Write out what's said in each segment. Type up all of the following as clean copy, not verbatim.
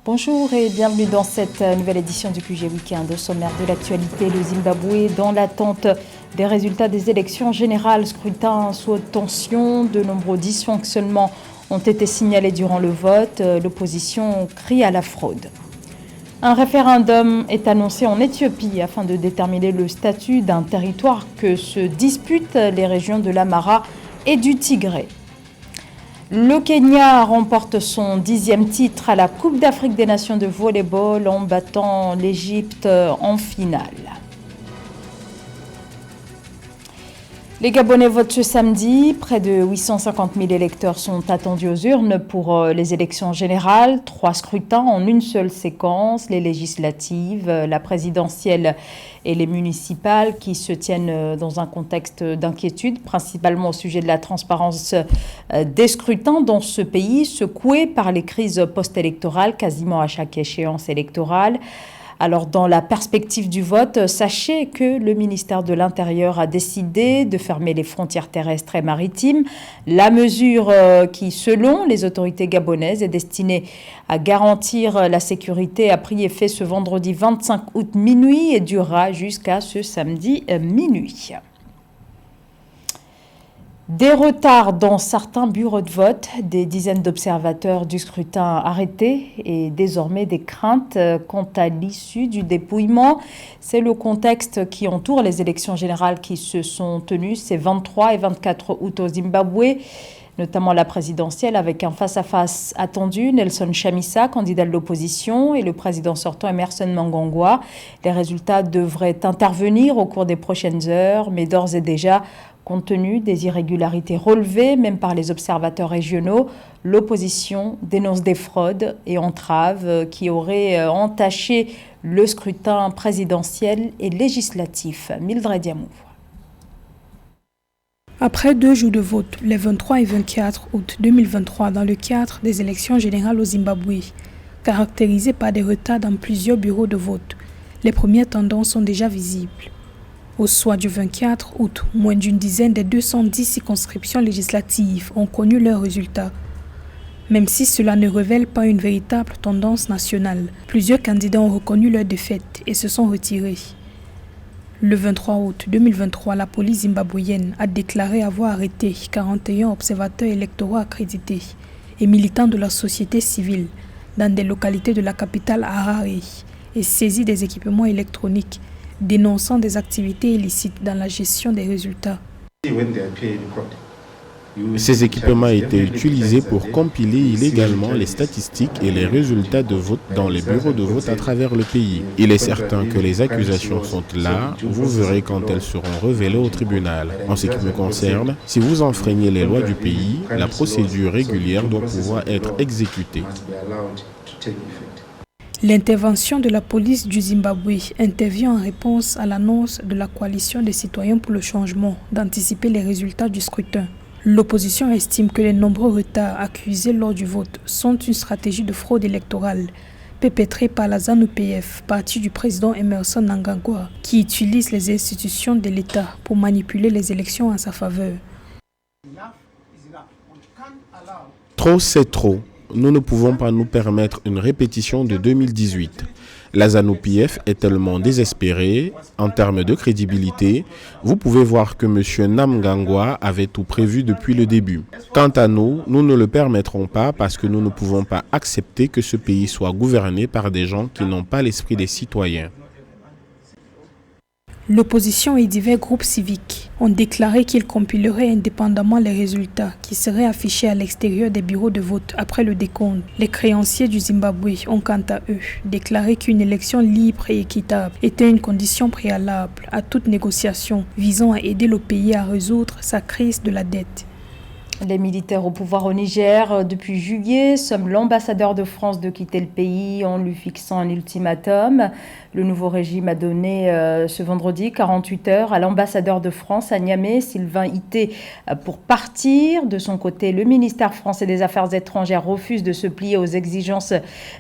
Bonjour et bienvenue dans cette nouvelle édition du QG Week-end. Au sommaire de l'actualité, le Zimbabwe dans l'attente des résultats des élections générales, scrutin sous haute tension, de nombreux dysfonctionnements ont été signalés durant le vote, l'opposition crie à la fraude. Un référendum est annoncé en Éthiopie afin de déterminer le statut d'un territoire que se disputent les régions de l'Amara et du Tigré. Le Kenya remporte son 10e titre à la Coupe d'Afrique des Nations de volleyball en battant l'Égypte en finale. Les Gabonais votent ce samedi. Près de 850 000 électeurs sont attendus aux urnes pour les élections générales. 3 scrutins en une seule séquence, les législatives, la présidentielle et les municipales qui se tiennent dans un contexte d'inquiétude, principalement au sujet de la transparence des scrutins dans ce pays, secoué par les crises post-électorales quasiment à chaque échéance électorale. Alors, dans la perspective du vote, sachez que le ministère de l'Intérieur a décidé de fermer les frontières terrestres et maritimes. La mesure qui, selon les autorités gabonaises, est destinée à garantir la sécurité a pris effet ce vendredi 25 août minuit et durera jusqu'à ce samedi minuit. Des retards dans certains bureaux de vote, des dizaines d'observateurs du scrutin arrêtés et désormais des craintes quant à l'issue du dépouillement. C'est le contexte qui entoure les élections générales qui se sont tenues ces 23 et 24 août au Zimbabwe, notamment la présidentielle avec un face-à-face attendu, Nelson Chamisa, candidat de l'opposition, et le président sortant Emmerson Mnangagwa. Les résultats devraient intervenir au cours des prochaines heures, mais d'ores et déjà, compte tenu des irrégularités relevées, même par les observateurs régionaux, l'opposition dénonce des fraudes et entraves qui auraient entaché le scrutin présidentiel et législatif. Mildred Diamou. Après 2 jours de vote, les 23 et 24 août 2023, dans le cadre des élections générales au Zimbabwe, caractérisées par des retards dans plusieurs bureaux de vote, les premières tendances sont déjà visibles. Au soir du 24 août, moins d'une dizaine des 210 circonscriptions législatives ont connu leurs résultats. Même si cela ne révèle pas une véritable tendance nationale, plusieurs candidats ont reconnu leur défaite et se sont retirés. Le 23 août 2023, la police zimbabwéenne a déclaré avoir arrêté 41 observateurs électoraux accrédités et militants de la société civile dans des localités de la capitale Harare et saisi des équipements électroniques dénonçant des activités illicites dans la gestion des résultats. Ces équipements étaient utilisés pour compiler illégalement les statistiques et les résultats de vote dans les bureaux de vote à travers le pays. Il est certain que les accusations sont là, vous verrez quand elles seront révélées au tribunal. En ce qui me concerne, si vous enfreignez les lois du pays, la procédure régulière doit pouvoir être exécutée. L'intervention de la police du Zimbabwe intervient en réponse à l'annonce de la coalition des citoyens pour le changement d'anticiper les résultats du scrutin. L'opposition estime que les nombreux retards accusés lors du vote sont une stratégie de fraude électorale perpétrée par la ZANU-PF, parti du président Emmerson Mnangagwa, qui utilise les institutions de l'État pour manipuler les élections en sa faveur. Trop, c'est trop. Nous ne pouvons pas nous permettre une répétition de 2018. La ZANU-PF est tellement désespérée en termes de crédibilité. Vous pouvez voir que M. Mnangagwa avait tout prévu depuis le début. Quant à nous, nous ne le permettrons pas parce que nous ne pouvons pas accepter que ce pays soit gouverné par des gens qui n'ont pas l'esprit des citoyens. L'opposition et divers groupes civiques ont déclaré qu'ils compileraient indépendamment les résultats qui seraient affichés à l'extérieur des bureaux de vote après le décompte. Les créanciers du Zimbabwe ont quant à eux déclaré qu'une élection libre et équitable était une condition préalable à toute négociation visant à aider le pays à résoudre sa crise de la dette. Les militaires au pouvoir au Niger, depuis juillet, somment l'ambassadeur de France de quitter le pays en lui fixant un ultimatum. Le nouveau régime a donné ce vendredi 48 heures à l'ambassadeur de France à Niamey, Sylvain Ité, pour partir. De son côté, le ministère français des Affaires étrangères refuse de se plier aux exigences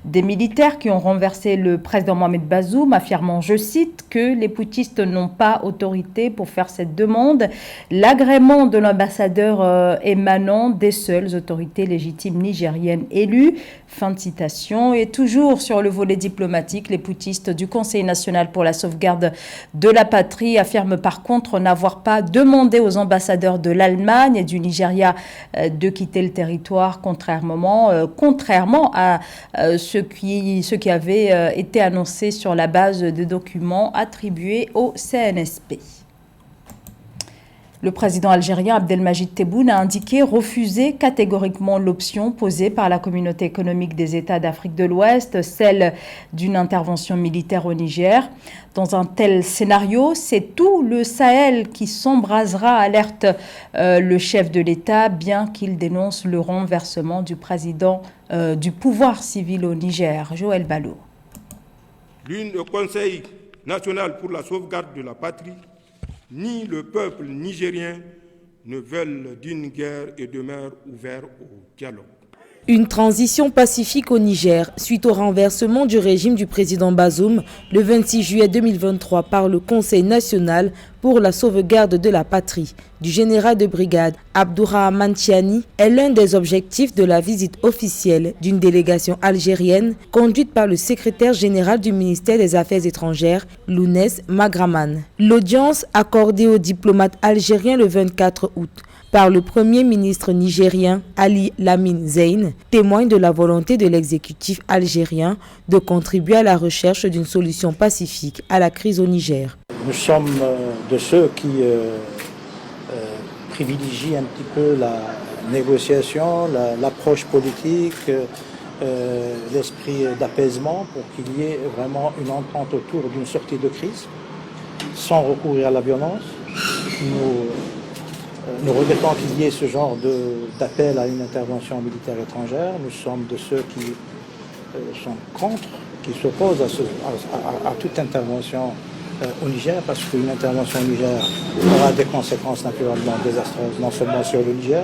des militaires qui ont renversé le président Mohamed Bazoum, affirmant, je cite, que les putschistes n'ont pas autorité pour faire cette demande. L'agrément de l'ambassadeur est émanant des seules autorités légitimes nigériennes élues. Fin de citation. Et toujours sur le volet diplomatique, les putschistes du Conseil national pour la sauvegarde de la patrie affirment par contre n'avoir pas demandé aux ambassadeurs de l'Allemagne et du Nigeria de quitter le territoire, contrairement à ce qui avait été annoncé sur la base de documents attribués au CNSP. Le président algérien Abdelmajid Tebboune a indiqué refuser catégoriquement l'option posée par la communauté économique des États d'Afrique de l'Ouest, celle d'une intervention militaire au Niger. Dans un tel scénario, c'est tout le Sahel qui s'embrasera, alerte le chef de l'État, bien qu'il dénonce le renversement du président du pouvoir civil au Niger. Joël Ballot. Le Conseil national pour la sauvegarde de la patrie ni le peuple nigérien ne veulent d'une guerre et demeurent ouverts au dialogue. Une transition pacifique au Niger suite au renversement du régime du président Bazoum le 26 juillet 2023 par le Conseil national pour la sauvegarde de la patrie du général de brigade Abdourahmane Tiani est l'un des objectifs de la visite officielle d'une délégation algérienne conduite par le secrétaire général du ministère des Affaires étrangères, Lounès Magraman. L'audience accordée au diplomate algérien le 24 août par le premier ministre nigérien Ali Lamine Zeine témoigne de la volonté de l'exécutif algérien de contribuer à la recherche d'une solution pacifique à la crise au Niger. Nous sommes de ceux qui privilégient un petit peu la négociation, l'approche politique, l'esprit d'apaisement pour qu'il y ait vraiment une entente autour d'une sortie de crise sans recourir à la violence. Nous regrettons qu'il y ait ce genre d'appel à une intervention militaire étrangère. Nous sommes de ceux qui sont contre, qui s'opposent à toute intervention au Niger, parce qu'une intervention au Niger aura des conséquences naturellement désastreuses, non seulement sur le Niger,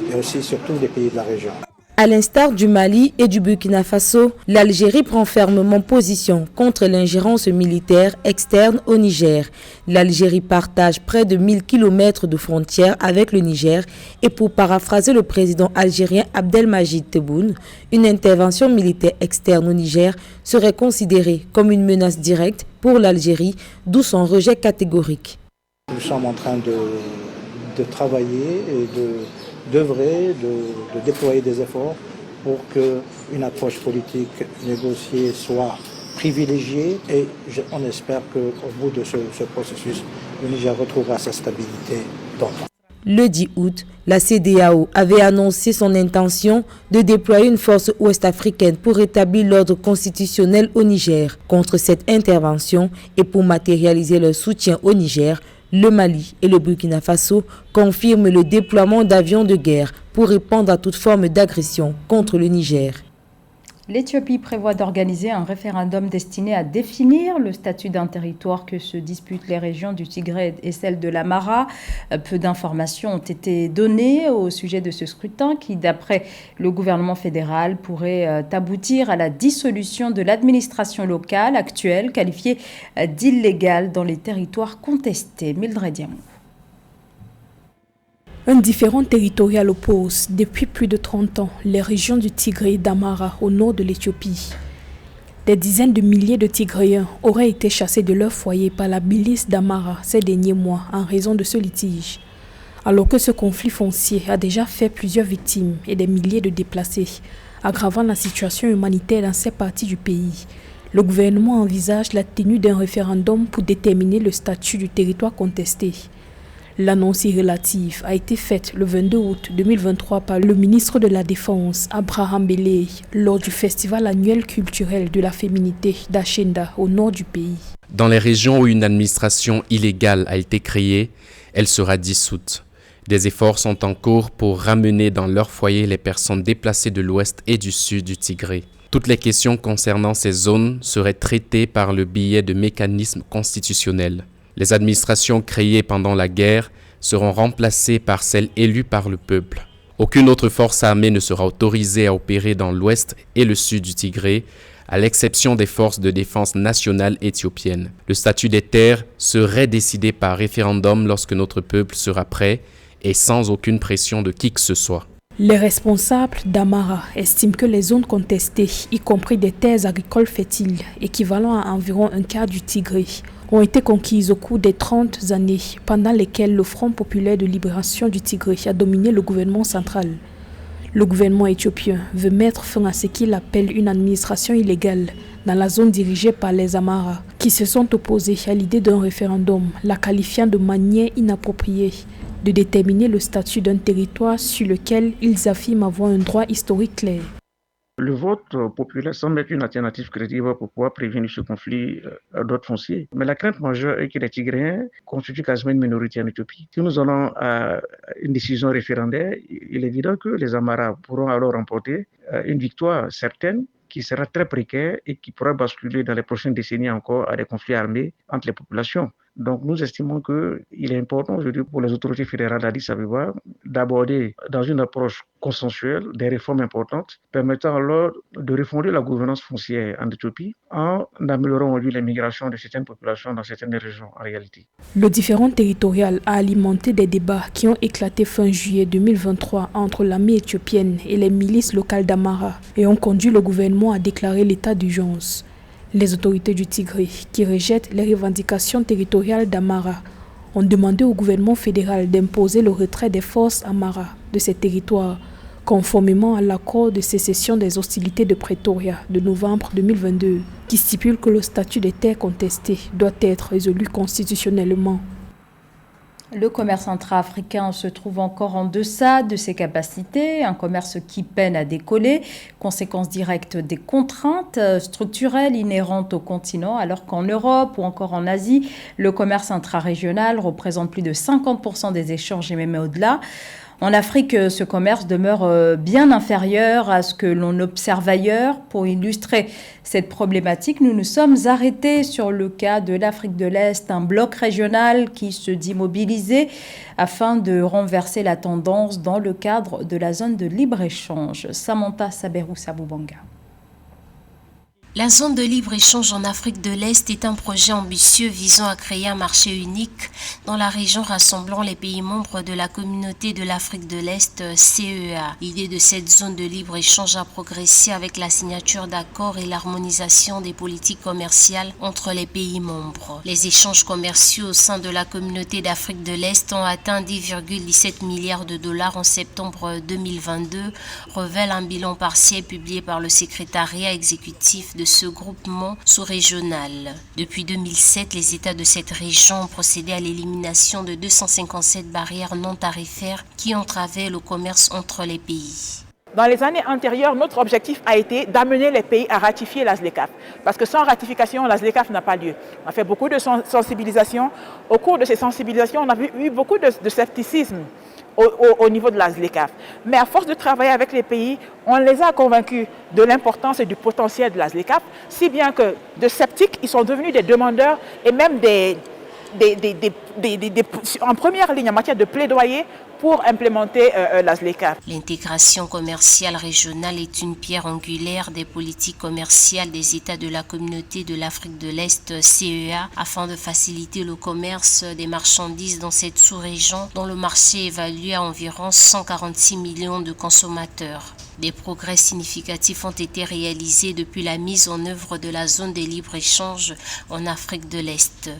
mais aussi sur tous les pays de la région. À l'instar du Mali et du Burkina Faso, l'Algérie prend fermement position contre l'ingérence militaire externe au Niger. L'Algérie partage près de 1000 km de frontières avec le Niger et pour paraphraser le président algérien Abdelmajid Tebboune, une intervention militaire externe au Niger serait considérée comme une menace directe pour l'Algérie, d'où son rejet catégorique. Nous sommes en train de travailler et d'œuvrer, de déployer des efforts pour qu'une approche politique négociée soit privilégiée et on espère qu'au bout de ce processus, le Niger retrouvera sa stabilité d'antan. Le 10 août, la CEDEAO avait annoncé son intention de déployer une force ouest-africaine pour rétablir l'ordre constitutionnel au Niger. Contre cette intervention et pour matérialiser leur soutien au Niger, le Mali et le Burkina Faso confirment le déploiement d'avions de guerre pour répondre à toute forme d'agression contre le Niger. L'Éthiopie prévoit d'organiser un référendum destiné à définir le statut d'un territoire que se disputent les régions du Tigré et celle de l'Amara. Peu d'informations ont été données au sujet de ce scrutin qui, d'après le gouvernement fédéral, pourrait aboutir à la dissolution de l'administration locale actuelle, qualifiée d'illégale dans les territoires contestés. Mildred Diamou. Un différend territorial oppose depuis plus de 30 ans les régions du Tigré et d'Amara au nord de l'Éthiopie. Des dizaines de milliers de Tigréens auraient été chassés de leur foyer par la milice d'Amara ces derniers mois en raison de ce litige. Alors que ce conflit foncier a déjà fait plusieurs victimes et des milliers de déplacés, aggravant la situation humanitaire dans ces parties du pays, le gouvernement envisage la tenue d'un référendum pour déterminer le statut du territoire contesté. L'annonce relative a été faite le 22 août 2023 par le ministre de la Défense, Abraham Beley, lors du festival annuel culturel de la féminité d'Ashenda au nord du pays. Dans les régions où une administration illégale a été créée, elle sera dissoute. Des efforts sont en cours pour ramener dans leur foyer les personnes déplacées de l'ouest et du sud du Tigré. Toutes les questions concernant ces zones seraient traitées par le biais de mécanismes constitutionnels. Les administrations créées pendant la guerre seront remplacées par celles élues par le peuple. Aucune autre force armée ne sera autorisée à opérer dans l'ouest et le sud du Tigré, à l'exception des forces de défense nationales éthiopiennes. Le statut des terres serait décidé par référendum lorsque notre peuple sera prêt et sans aucune pression de qui que ce soit. Les responsables d'Amara estiment que les zones contestées, y compris des terres agricoles fertiles, équivalent à environ un quart du Tigré, ont été conquises au cours des 30 années pendant lesquelles le Front populaire de libération du Tigré a dominé le gouvernement central. Le gouvernement éthiopien veut mettre fin à ce qu'il appelle une administration illégale dans la zone dirigée par les Amara, qui se sont opposés à l'idée d'un référendum, la qualifiant de manière inappropriée de déterminer le statut d'un territoire sur lequel ils affirment avoir un droit historique clair. Le vote populaire semble être une alternative crédible pour pouvoir prévenir ce conflit d'ordre foncier. Mais la crainte majeure est que les Tigréens constituent quasiment une minorité en Éthiopie. Si nous allons à une décision référendaire, il est évident que les Amara pourront alors remporter une victoire certaine qui sera très précaire et qui pourra basculer dans les prochaines décennies encore à des conflits armés entre les populations. Donc nous estimons qu'il est important aujourd'hui pour les autorités fédérales d'Addis Abeba d'aborder dans une approche consensuelle des réformes importantes permettant alors de refonder la gouvernance foncière en Éthiopie en améliorant aujourd'hui les migrations de certaines populations dans certaines régions en réalité. Le différend territorial a alimenté des débats qui ont éclaté fin juillet 2023 entre l'armée éthiopienne et les milices locales d'Amara et ont conduit le gouvernement à déclarer l'état d'urgence. Les autorités du Tigré, qui rejettent les revendications territoriales d'Amara, ont demandé au gouvernement fédéral d'imposer le retrait des forces Amara de ces territoires, conformément à l'accord de sécession des hostilités de Pretoria de novembre 2022, qui stipule que le statut des terres contestées doit être résolu constitutionnellement. Le commerce intra-africain se trouve encore en deçà de ses capacités, un commerce qui peine à décoller, conséquence directe des contraintes structurelles inhérentes au continent, alors qu'en Europe ou encore en Asie, le commerce intra-régional représente plus de 50% des échanges et même au-delà. En Afrique, ce commerce demeure bien inférieur à ce que l'on observe ailleurs. Pour illustrer cette problématique, nous nous sommes arrêtés sur le cas de l'Afrique de l'Est, un bloc régional qui se dit mobilisé afin de renverser la tendance dans le cadre de la zone de libre-échange. Samantha Saberou-Sabubanga. La zone de libre-échange en Afrique de l'Est est un projet ambitieux visant à créer un marché unique dans la région rassemblant les pays membres de la communauté de l'Afrique de l'Est, CEA. L'idée de cette zone de libre-échange a progressé avec la signature d'accords et l'harmonisation des politiques commerciales entre les pays membres. Les échanges commerciaux au sein de la communauté d'Afrique de l'Est ont atteint 10,17 milliards de dollars en septembre 2022, révèle un bilan partiel publié par le secrétariat exécutif de ce groupement sous-régional. Depuis 2007, les États de cette région ont procédé à l'élimination de 257 barrières non tarifaires qui entravaient le commerce entre les pays. Dans les années antérieures, notre objectif a été d'amener les pays à ratifier la ZLECAf. Parce que sans ratification, la ZLECAf n'a pas lieu. On a fait beaucoup de sensibilisation. Au cours de ces sensibilisations, on a eu beaucoup de scepticisme au niveau de la ZLECAf. Mais à force de travailler avec les pays, on les a convaincus de l'importance et du potentiel de la ZLECAf, si bien que de sceptiques, ils sont devenus des demandeurs et même en première ligne en matière de plaidoyer pour implémenter la ZLECAf. L'intégration commerciale régionale est une pierre angulaire des politiques commerciales des États de la communauté de l'Afrique de l'Est, CEA, afin de faciliter le commerce des marchandises dans cette sous-région dont le marché est évalué à environ 146 millions de consommateurs. Des progrès significatifs ont été réalisés depuis la mise en œuvre de la zone de libre-échange en Afrique de l'Est.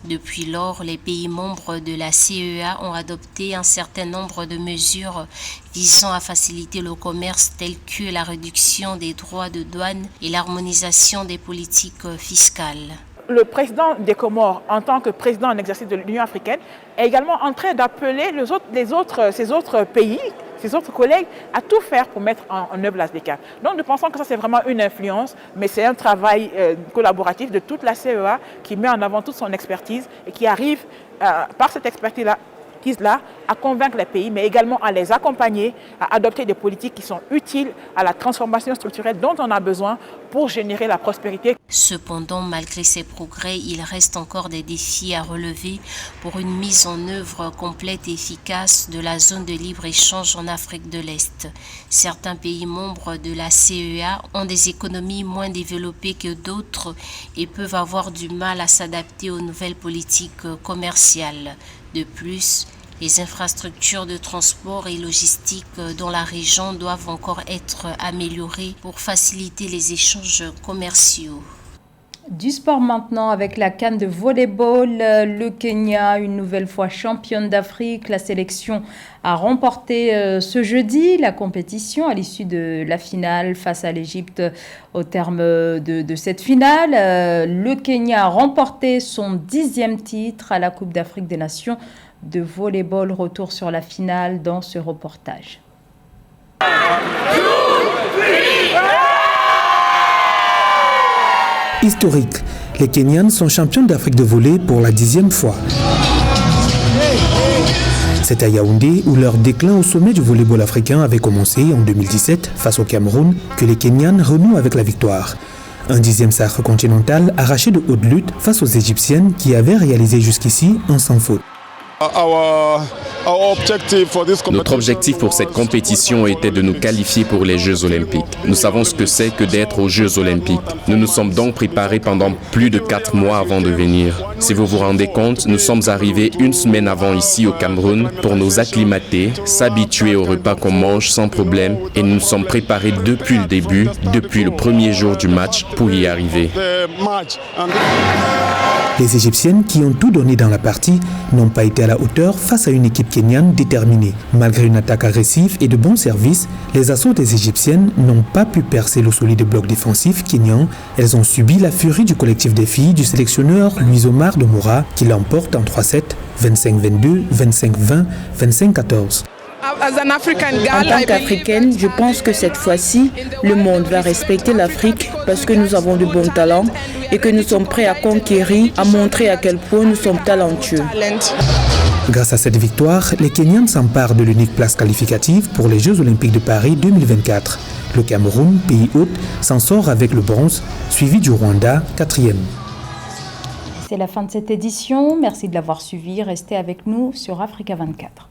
Depuis lors, les pays membres de la CEA ont adopté un certain nombre de mesures visant à faciliter le commerce telles que la réduction des droits de douane et l'harmonisation des politiques fiscales. Le président des Comores, en tant que président en exercice de l'Union africaine, est également en train d'appeler ces autres pays, ses autres collègues, à tout faire pour mettre en œuvre la ZLECAf. Donc nous pensons que ça c'est vraiment une influence, mais c'est un travail collaboratif de toute la CEA qui met en avant toute son expertise et qui arrive par cette expertise-là à convaincre les pays, mais également à les accompagner, à adopter des politiques qui sont utiles à la transformation structurelle dont on a besoin pour générer la prospérité. Cependant, malgré ces progrès, il reste encore des défis à relever pour une mise en œuvre complète et efficace de la zone de libre-échange en Afrique de l'Est. Certains pays membres de la CEA ont des économies moins développées que d'autres et peuvent avoir du mal à s'adapter aux nouvelles politiques commerciales. De plus, Les infrastructures de transport et logistique dans la région doivent encore être améliorées pour faciliter les échanges commerciaux. Du sport maintenant avec la CAN de volleyball. Le Kenya, une nouvelle fois championne d'Afrique. La sélection a remporté ce jeudi la compétition à l'issue de la finale face à l'Égypte. Au terme de cette finale, le Kenya a remporté son 10e titre à la Coupe d'Afrique des Nations de volleyball. Retour sur la finale dans ce reportage. Historique, les Kenyans sont champions d'Afrique de volley pour la 10e fois. C'est à Yaoundé, où leur déclin au sommet du volleyball africain avait commencé en 2017 face au Cameroun, que les Kenyans renouent avec la victoire. Un 10e sacre continental arraché de haute lutte face aux Égyptiennes qui avaient réalisé jusqu'ici un sans faute. Notre objectif pour cette compétition était de nous qualifier pour les Jeux Olympiques. Nous savons ce que c'est que d'être aux Jeux Olympiques. Nous nous sommes donc préparés pendant plus de 4 mois avant de venir. Si vous vous rendez compte, nous sommes arrivés une semaine avant ici au Cameroun pour nous acclimater, s'habituer au repas qu'on mange sans problème et nous nous sommes préparés depuis le début, depuis le premier jour du match pour y arriver. Les Égyptiennes qui ont tout donné dans la partie n'ont pas été à la hauteur face à une équipe kenyane déterminée. Malgré une attaque agressive et de bons services, les assauts des Égyptiennes n'ont pas pu percer le solide bloc défensif kenyan. Elles ont subi la furie du collectif des filles du sélectionneur Louis Omar de Moura qui l'emporte en 3-7, 25-22, 25-20, 25-14. En tant qu'Africaine, je pense que cette fois-ci, le monde va respecter l'Afrique parce que nous avons de bons talents et que nous sommes prêts à conquérir, à montrer à quel point nous sommes talentueux. Grâce à cette victoire, les Kenyans s'emparent de l'unique place qualificative pour les Jeux Olympiques de Paris 2024. Le Cameroun, pays hôte, s'en sort avec le bronze, suivi du Rwanda, 4e. C'est la fin de cette édition. Merci de l'avoir suivi. Restez avec nous sur Africa 24.